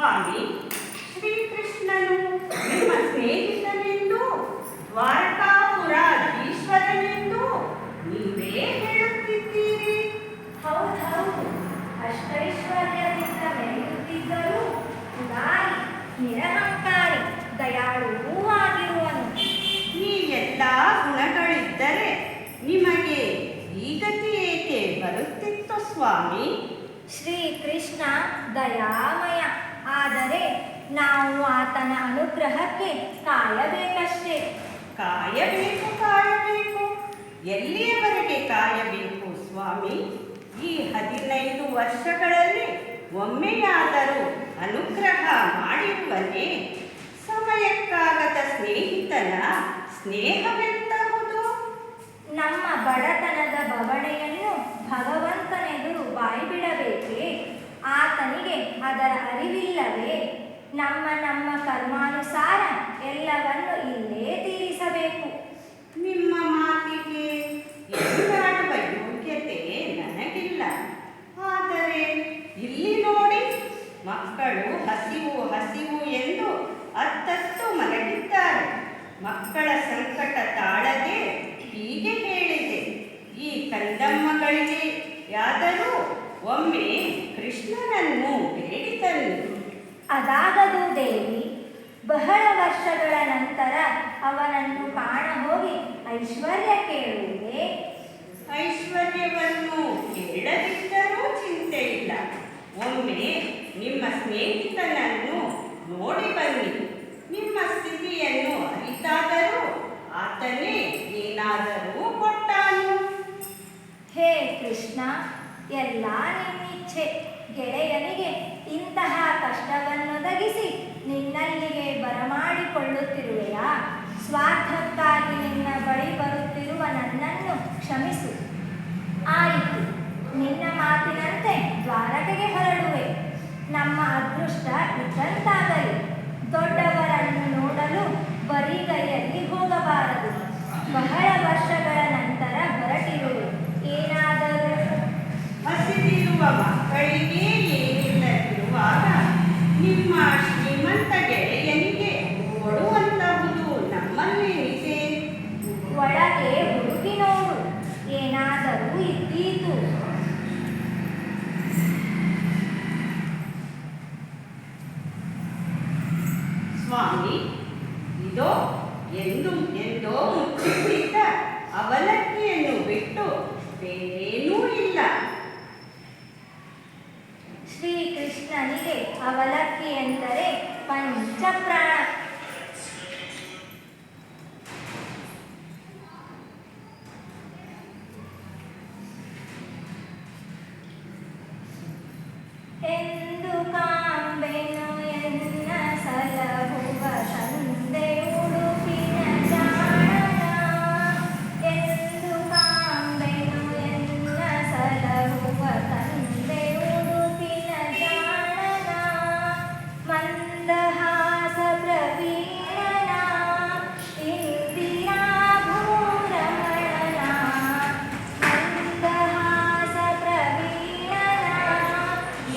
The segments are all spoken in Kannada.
ಸ್ವಾಮಿ, ಶ್ರೀಕೃಷ್ಣನು ನಿಮ್ಮ ಸ್ನೇಹಿತನೆಂದು, ದ್ವಾರಕಾಪುರಾಧೀಶ್ವರನೆಂದು ನೀವೇ ಹೇಳುತ್ತಿದ್ದೀರಿ. ಹೌದೌದು, ಅಷ್ಟೈಶ್ವರ್ಯದಿಂದ ಮೆರೆಯುತ್ತಿದ್ದರೂ ಉದಾರಿ, ನಿರಹಂಕಾರಿ, ದಯಾಳುವೂ ಆಗಿರುವನು. ಈ ಎಲ್ಲ ಗುಣಗಳಿದ್ದರೆ ನಿಮಗೆ ಈ ಗತಿ ಏಕೆ ಬರುತ್ತಿತ್ತು ಸ್ವಾಮಿ? ಶ್ರೀಕೃಷ್ಣ ದಯಾಮಯ, ಆದರೆ ನಾವು ಆತನ ಅನುಗ್ರಹಕ್ಕೆ ಕಾಯಬೇಕಷ್ಟೇ. ಕಾಯಬೇಕು ಕಾಯಬೇಕು, ಎಲ್ಲಿಯವರೆಗೆ ಕಾಯಬೇಕು ಸ್ವಾಮಿ? ಈ 15 ವರ್ಷಗಳಲ್ಲಿ ಒಮ್ಮೆಯಾದರೂ ಅನುಗ್ರಹ ಮಾಡಿರುವನೇ? ಸಮಯಕ್ಕಾಗದ ಸ್ನೇಹಿತನ ಸ್ನೇಹವೆಂತಹುದು? ನಮ್ಮ ಬಡತನದ ಬವಣೆಯನ್ನು ಭಗವಂತನೆದುರು ಬಾಯ್ಬಿಡಬೇಕೇ? ಆತನಿಗೆ ಅದರ ಅರಿವಿಲ್ಲವೇ? ನಮ್ಮ ಕರ್ಮಾನುಸಾರ ಎಲ್ಲವನ್ನು ಇಲ್ಲೇ ತೀರಿಸಬೇಕು. ನಿಮ್ಮ ಮಾತಿಗೆ ಎದುರಾಡುವ ಯೋಗ್ಯತೆ ನನಗಿಲ್ಲ. ಆದರೆ ಇಲ್ಲಿ ನೋಡಿ, ಮಕ್ಕಳು ಹಸಿವು ಹಸಿವು ಎಂದು ಅತ್ತತ್ತು ಮಲಗಿದ್ದಾರೆ. ಮಕ್ಕಳ ಸಂಕಟ ತಾಳದೆ ಹೀಗೆ ಹೇಳಿದೆ, ಈ ಕಂದಮ್ಮಗಳಿಗೆ ಯಾದರೂ ಒಮ್ಮೆ ಕೃಷ್ಣನನ್ನು ಬೇಡಿ ತನ್ನಿ. ಅದಾಗದು ದೇವಿ. ಬಹಳ ವರ್ಷಗಳ ನಂತರ ಅವನನ್ನು ಕಾಣ ಹೋಗಿ ಐಶ್ವರ್ಯ ಕೇಳುವುದೇ? ಐಶ್ವರ್ಯವನ್ನು ಕೇಳದಿದ್ದರೂ ಚಿಂತೆ ಇಲ್ಲ. ಒಮ್ಮೆ ನಿಮ್ಮ ಸ್ನೇಹಿತನನ್ನು ನೋಡಿ ಬನ್ನಿ. ನಿಮ್ಮ ಸ್ಥಿತಿಯನ್ನು ಅರಿತಾದರೂ ಆತನೇ ಏನಾದರೂ ಕೊಟ್ಟಾನು. ಹೇ ಕೃಷ್ಣ, ಎಲ್ಲ ನಿನ್ನಿಚ್ಛೆ. ಗೆಳೆಯನಿಗೆ ಇಂತಹ ಕಷ್ಟವನ್ನೊದಗಿಸಿ ನಿನ್ನಲ್ಲಿಗೆ ಬರಮಾಡಿಕೊಳ್ಳುತ್ತಿರುವೆಯಾ? ಸ್ವಾರ್ಥಕ್ಕಾಗಿ ನಿನ್ನ ಬಳಿ ಬರುತ್ತಿರುವ ನನ್ನನ್ನು ಕ್ಷಮಿಸು. ಆಯಿತು, ನಿನ್ನ ಮಾತಿನಂತೆ ದ್ವಾರಕೆಗೆ ಹೊರಡುವೆ. ನಮ್ಮ ಅದೃಷ್ಟ ಇದ್ದಂತಾಗಲಿ. ದೊಡ್ಡವರನ್ನು ನೋಡಲು ಬರಿಗೈಯಲ್ಲಿ ಹೋಗಬಾರದು. ಬಹಳ ವರ್ಷಗಳ ನಂತರ ಹೊರಟಿರುವೆ. ಏನಾದರೂ ಹಸಿದಿರುವ ಮಕ್ಕಳಿಗೆ ಏನಿಲ್ಲದಿರುವಾಗ ನಿಮ್ಮ ಶ್ರೀಮಂತ ಗೆಳೆಯನಿಗೆ ಕೊಡುವಂತಹುದು ನಮ್ಮಲ್ಲೇನಿದೆ? ಒಳಗೆ ಹುಡುಕಿ ನೋಡು, ಏನಾದರೂ ಇದ್ದೀತು. ಸ್ವಾಮಿ, ಇದೋ ಎಂದೋ ಮುಚ್ಚಿಟ್ಟಿದ್ದ ಅವಲಕ್ಕಿಯನ್ನು ಬಿಟ್ಟು ಬೇರೇನೂ ಇಲ್ಲ. ಶ್ರೀಕೃಷ್ಣನಿಗೆ ಅವಲಕ್ಕಿ ಎಂದರೆ ಪಂಚಪ್ರಾಣ. ಎಂದು ಕಾಂಬೆನು ಎನ್ನ ಸಲಹುವ ತಂದೆ ಉಡುಪಿನ ಜಾಣನ. ಎಂದು ಕಾಂಬೆನು ಎನ್ನ ಸಲಹುವ ತಂದೆ ಉಡುಪಿನ ಜಾಣನ. ಮಂದಹಾಸ ಪ್ರವೀಣನ ಇಂದಿರಾ ಭೂರಮಣನ. ಮಂದಹಾಸ ಪ್ರವೀಣನ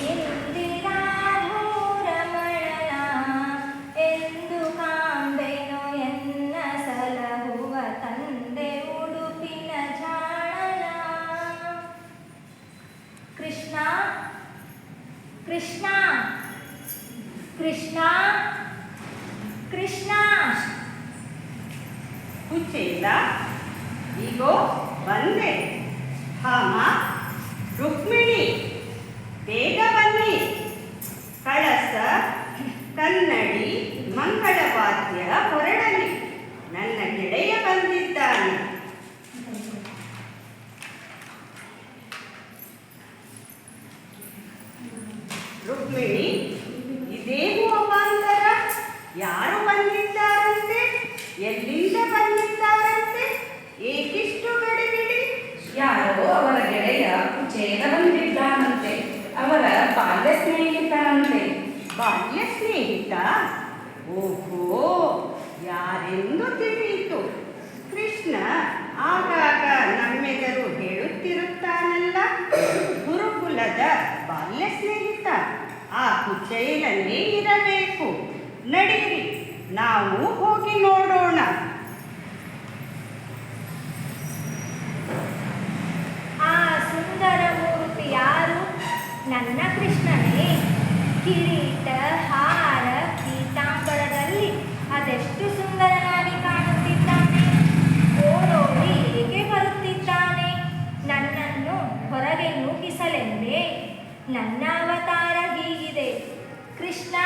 ಇಂದಿರಾ ಭೂರಮಣನ. ಎಂದು ಕಾಂಬೆನು ಎನ್ನ ಸಲಹುವ ತಂದೆ ಉಡುಪಿನ ಜಾಣನ. ಕೃಷ್ಣ ಕೃಷ್ಣ ಕೃಷ್ಣ ಕೃಷ್ಣ. ಕುಚೇಲ, ಈಗೋ ಬಂದೆ. ಹಾಮ, ರುಕ್ಮಿಣಿ, ಬೇಗ ಬನ್ನಿ. ಕಳಸ, ಕನ್ನಡಿ, ಮಂಗಳವಾದ್ಯ ಹೊರಡಲಿ. ನನ್ನ ಗೆಳೆಯ ಬಂದಿದ್ದಾನೆ. ರುಕ್ಮಿಣಿ, ಇದೇನು ಅವಾಂತರ? ಯಾರು ಬಂದಿದ್ದಾರಂತೆ? ಎಲ್ಲಿಂದ ಬಂದಿದ್ದಾರಂತೆ? ಏಕಿಷ್ಟು ಗಡಿಬಿಡಿ? ಯಾರೋ ಅವರ ಗೆಳೆಯ ಕುಚೇಲ ಬಂದಿದ್ದಾನಂತೆ. ಅವರ ಬಾಲ್ಯ ಸ್ನೇಹಿತನಂತೆ. ಬಾಲ್ಯ ಸ್ನೇಹಿತ? ಓಹೋ, ಯಾರೆಂದು ತಿಳಿಯಿತು. ಕೃಷ್ಣ ಆಗಾಗ ನಮ್ಮೆದರು ಹೇಳುತ್ತಿರುತ್ತಾನಲ್ಲ, ಗುರುಕುಲದ ಬಾಲ್ಯ ಸ್ನೇಹಿತ. ಆ ಕುಚೇಲನೇ ಇರಬೇಕು. ನಡೀರಿ, ನಾವು ಹೋಗಿ ನೋಡೋಣ. ಆ ಸುಂದರ ಮೂರ್ತಿ ಯಾರು? ನನ್ನ ಕೃಷ್ಣನೇ. ಕಿರೀಟ, ಹಾರ, ಪೀತಾಂಬರದಲ್ಲಿ ಅದೆಷ್ಟು ಸುಂದರನಾಗಿ ಕಾಣುತ್ತಿದ್ದಾನೆ. ಓಡೋಡಿ ಹೇಗೆ ಬರುತ್ತಿದ್ದಾನೆ. ನನ್ನನ್ನು ಹೊರಗೆ ನೂಕಿಸಲೆಂದೇ. ನನ್ನ ಅವತಾರ ಹೀಗಿದೆ. ಕೃಷ್ಣ,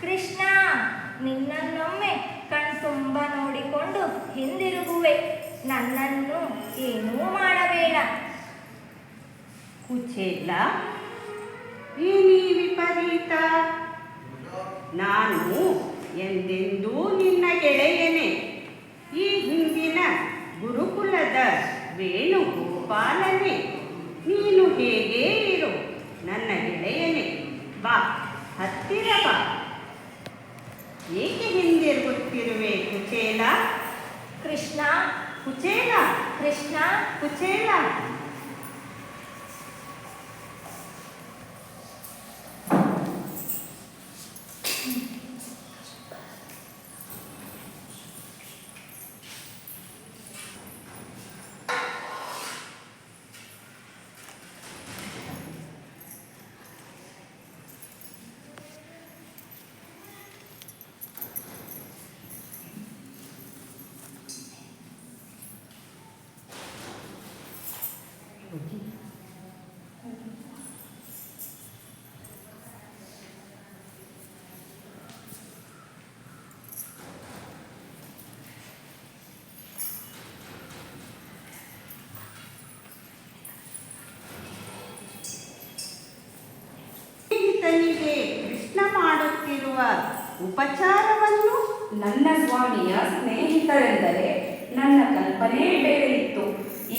ಕೃಷ್ಣ, ನಿನ್ನನ್ನೊಮ್ಮೆ ಕಣ್ತುಂಬ ನೋಡಿಕೊಂಡು ಹಿಂದಿರುಗುವೆ. ನನ್ನನ್ನು ಏನೂ ಮಾಡಬೇಡ. ಕುಚೇಲ, ಏನಿ ವಿಪರೀತ? ನಾನು ಎಂದೆಂದೂ ನಿನ್ನ ಗೆಳೆಯನೇ. ಈ ಹಿಂದಿನ ಗುರುಕುಲದ ವೇಣುಗೋಪಾಲನೇ. ನೀನು ಹೇಗೇ ಇರು ನನ್ನ ಗೆಳೆಯನೇ. ಬಾ, ಹತ್ತಿರ ಬಾ. ಏಕೆ ಹಿಂದಿರುಗುತ್ತಿರುವೆ ಕುಚೇಲ? ಕೃಷ್ಣ, ಕುಚೇಲ, ಕೃಷ್ಣ, ಕುಚೇಲ. ಸ್ನೇಹಿತನಿಗೆ ಕೃಷ್ಣ ಮಾಡುತ್ತಿರುವ ಉಪಚಾರವನ್ನು ನನ್ನ ಸ್ವಾಮಿಯ ಸ್ನೇಹಿತರೆಂದರೆ ನನ್ನ ಕಲ್ಪನೆ ಬೇರೆ ಇತ್ತು.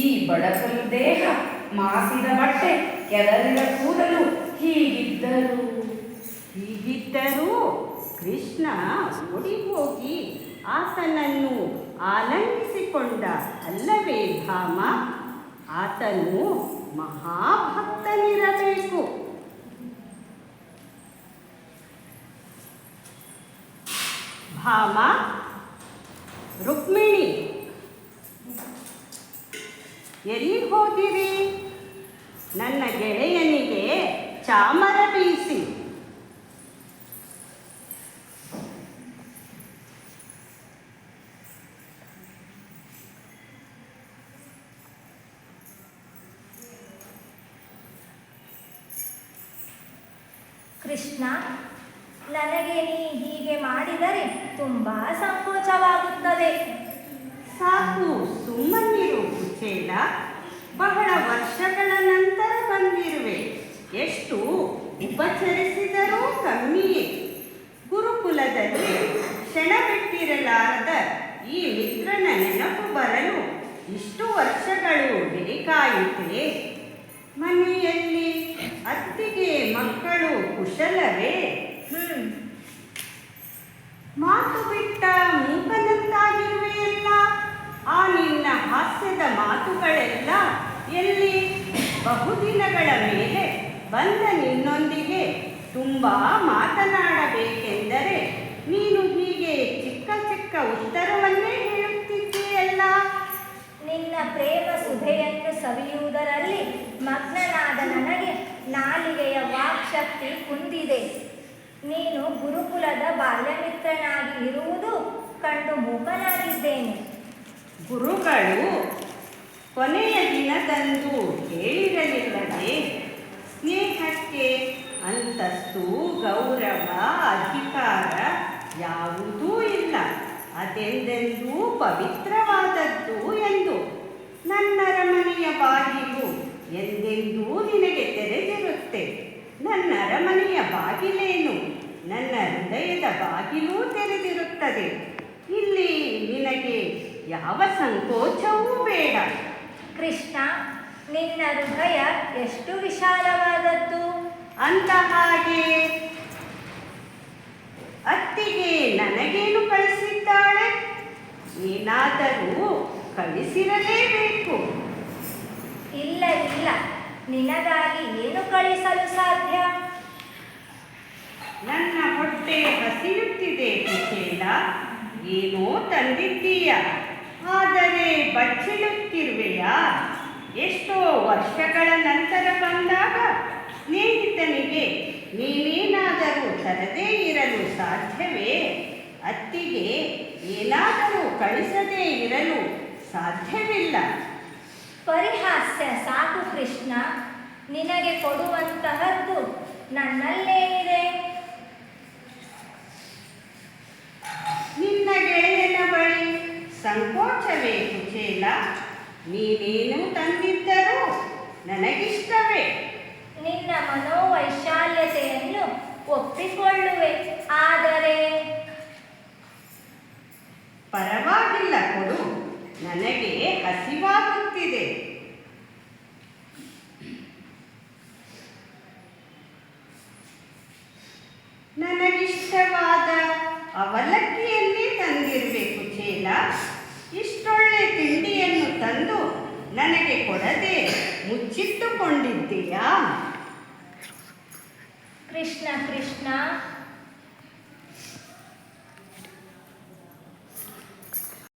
ಈ ಬಡಕಲು ದೇಹ, ಮಾಸಿದ ಬಟ್ಟೆ, ಕೆದರಿದ ಕೂದಲು ಹೀಗಿದ್ದರೂ ಕೃಷ್ಣ ಓಡಿ ಹೋಗಿ ಆತನನ್ನು ಆಲಂಗಿಸಿಕೊಂಡ ಅಲ್ಲವೇ ಭಾಮ? ಆತನು ಮಹಾಭಕ್ತನಿರಬೇಕು. ಭಾಮ, ರುಕ್ಮಿಣಿ, ಎಲ್ಲಿ ಹೋದಿರಿ? ನನ್ನ ಗೆಳೆಯನಿಗೆ ಚಾಮರ ಬೀಸಿ. ಕೃಷ್ಣ, ನನಗೆ ನೀ ಹೀಗೆ ಮಾಡಿದರೆ ತುಂಬಾ ಸಂಕೋಚವಾಗುತ್ತದೆ. ಸಾಕು, ಸುಮ್ಮನಿರು ಕುಚೇಲ. ಬಹಳ ವರ್ಷಗಳ ನಂತರ ಬಂದಿರುವೆ. ಎಷ್ಟು ಉಪಚರಿಸಿದರೂ ಕಮ್ಮಿಯೇ. ಗುರುಕುಲದಲ್ಲಿ ಕ್ಷಣ ಬಿಟ್ಟಿರಲಾರದ ಈ ಮಿತ್ರನ ನೆನಪು ಬರಲು ಇಷ್ಟು ವರ್ಷಗಳು ಬೇಕಾಯಿತೇ? ಮನೆಯಲ್ಲಿ ಅತ್ತಿಗೆ ಮಕ್ಕಳು ಕುಶಲವೇ? ಮಾತು ಬಿಟ್ಟ ಮೂಕನಂತಾಗಿರುವೆಯಲ್ಲ. ಆ ನಿನ್ನ ಹಾಸ್ಯದ ಮಾತುಗಳೆಲ್ಲ ಎಲ್ಲಿ? ಬಹುದಿನಗಳ ಮೇಲೆ ಬಂದ ನಿನ್ನೊಂದಿಗೆ ತುಂಬ ಮಾತನಾಡಬೇಕೆಂದರೆ ನೀನು ಹೀಗೆ ಚಿಕ್ಕ ಚಿಕ್ಕ ಉತ್ತರವನ್ನೇ ಹೇಳುತ್ತಿದ್ದೀಯಲ್ಲ. ನಿನ್ನ ಪ್ರೇಮ ಸುಧೆಯನ್ನು ಸವಿಯುವುದರಲ್ಲಿ ಮಗ್ನನಾದ ನನಗೆ ನಾಲಿಗೆಯ ವಾಕ್ಶಕ್ತಿ ಕುಂದಿದೆ. ನೀನು ಗುರುಕುಲದ ಬಾಲ್ಯಮಿತ್ರನಾಗಿ ಇರುವುದು ಕಂಡು ಮೂಕನಾಗಿದ್ದೇನೆ. ಗುರುಗಳು ಕೊನೆಯ ದಿನದಂದು ಹೇಳಿರಲಿಲ್ಲವೇ? ಸ್ನೇಹಕ್ಕೆ ಅಂತಸ್ತು, ಗೌರವ, ಅಧಿಕಾರ ಯಾವುದೂ ಇಲ್ಲ. ಅದೆಂದೆಂದೂ ಪವಿತ್ರವಾದದ್ದು ಎಂದು. ನನ್ನ ಅರಮನೆಯ ಬಾಗಿಲು ಎಂದೆಂದೂ ನಿನಗೆ ತೆರೆದಿರುತ್ತೆ. ನನ್ನ ಅರಮನೆಯ ಬಾಗಿಲೇನು, ನನ್ನ ಹೃದಯದ ಬಾಗಿಲೂ ತೆರೆದಿರುತ್ತದೆ. ಇಲ್ಲಿ ನಿನಗೆ ಯಾವ ಸಂಕೋಚವೂ ಬೇಡ. ಕೃಷ್ಣ, ನಿನ್ನ ಹೃದಯ ಎಷ್ಟು ವಿಶಾಲವಾದದ್ದು. ಅಂತ ಹಾಗೆ ಅತ್ತಿಗೆ ನನಗೇನು ಕಳಿಸಿದ್ದಾಳೆ? ಏನಾದರೂ ಕಳಿಸಿರಲೇಬೇಕು. ಇಲ್ಲ ಇಲ್ಲ, ನಿನಗಾಗಿ ಏನು ಕಳಿಸಲು ಸಾಧ್ಯ? ನನ್ನ ಹೊಟ್ಟೆ ಹಸಿಯುತ್ತಿದೆ ಕುಚೇಲ. ಏನೋ ತಂದಿದ್ದೀಯ, ಆದರೆ ಬಚ್ಚಿಡುತ್ತಿರುವೆಯಾ? ಎಷ್ಟೋ ವರ್ಷಗಳ ನಂತರ ಬಂದಾಗ ಸ್ನೇಹಿತನಿಗೆ ನೀನೇನಾದರೂ ತರದೇ ಇರಲು ಸಾಧ್ಯವೇ? ಅತ್ತಿಗೆ ಏನಾದರೂ ಕಳಿಸದೇ ಇರಲು ಸಾಧ್ಯವಿಲ್ಲ. ಪರಿಹಾಸ್ಯ ಸಾಕು ಕೃಷ್ಣ. ನಿನಗೆ ಕೊಡುವಂತಹದ್ದು ನನ್ನಲ್ಲೇನಿದೆ? ನಿನ್ನ ಗೆಳೆಯನ ಬಳಿ ಸಂಕೋಚವೇ ಕುಚೇಲ? ನೀನೇನು ತಂದಿದ್ದರೂ ನನಗಿಷ್ಟವೇ. ನಿನ್ನ ಮನೋವೈಶಾಲ್ಯತೆಯನ್ನು ಒಪ್ಪಿಕೊಳ್ಳುವೆ, ಆದರೆ ಪರವಾಗಿಲ್ಲ, ಕೊಡು. ನನಗೆ ಹಸಿವಾಗುತ್ತಿದೆ. ನನಗಿಷ್ಟವಾದ ಅವಲಕ್ಕಿಯನ್ನೇ ತಂದಿರಬೇಕು ಚೇಲ. ಇಷ್ಟೊಳ್ಳೆ ತಿಂಡಿಯನ್ನು ತಂದು ನನಗೆ ಕೊಡದೆ ಮುಚ್ಚಿಟ್ಟುಕೊಂಡಿದ್ದೀಯಾ? ಕೃಷ್ಣ ಕೃಷ್ಣ